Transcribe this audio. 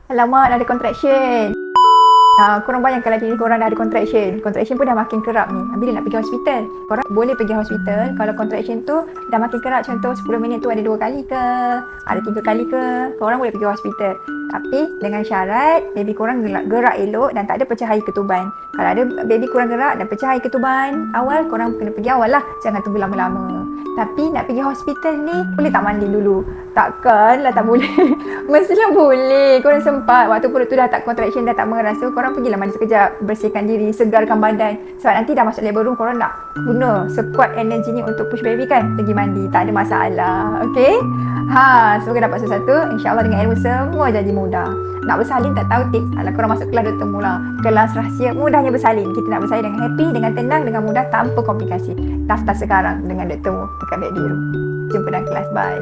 Alamak, dah ada contraction. Korang bayangkan lagi korang dah ada contraction. Contraction pun dah makin kerap ni. Bila nak pergi hospital? Korang boleh pergi hospital kalau contraction tu dah makin kerap. Contoh 10 minit tu ada 2 kali ke, ada 3 kali ke, korang boleh pergi hospital. Tapi dengan syarat baby korang gerak elok dan tak ada pecah air ketuban. Kalau ada baby korang gerak dan pecah air ketuban awal, korang kena pergi awal lah. Jangan tunggu lama-lama. Tapi nak pergi hospital ni, boleh tak mandi dulu? Takkanlah tak boleh. Mestilah boleh. Korang sempat. Waktu perut tu dah tak contraction, dah tak mengeras. So korang pergilah mandi sekejap. Bersihkan diri, segarkan badan. Sebab nanti dah masuk labor room, korang nak guna sekuat energi ni untuk push baby kan. Pergi mandi. Tak ada masalah. Okay? Semoga dapat sesuatu. InsyaAllah dengan ilmu semua jadi mudah. Nak bersalin tak tahu tips. Alah, korang masuk kelas Dr. Mula. Kelas rahsia mudahnya bersalin. Kita nak bersalin dengan happy, dengan tenang, dengan mudah, tanpa komplikasi. Daftar sekarang dengan Dr. Mu dekat Baby Room. Jumpa dalam kelas. Bye.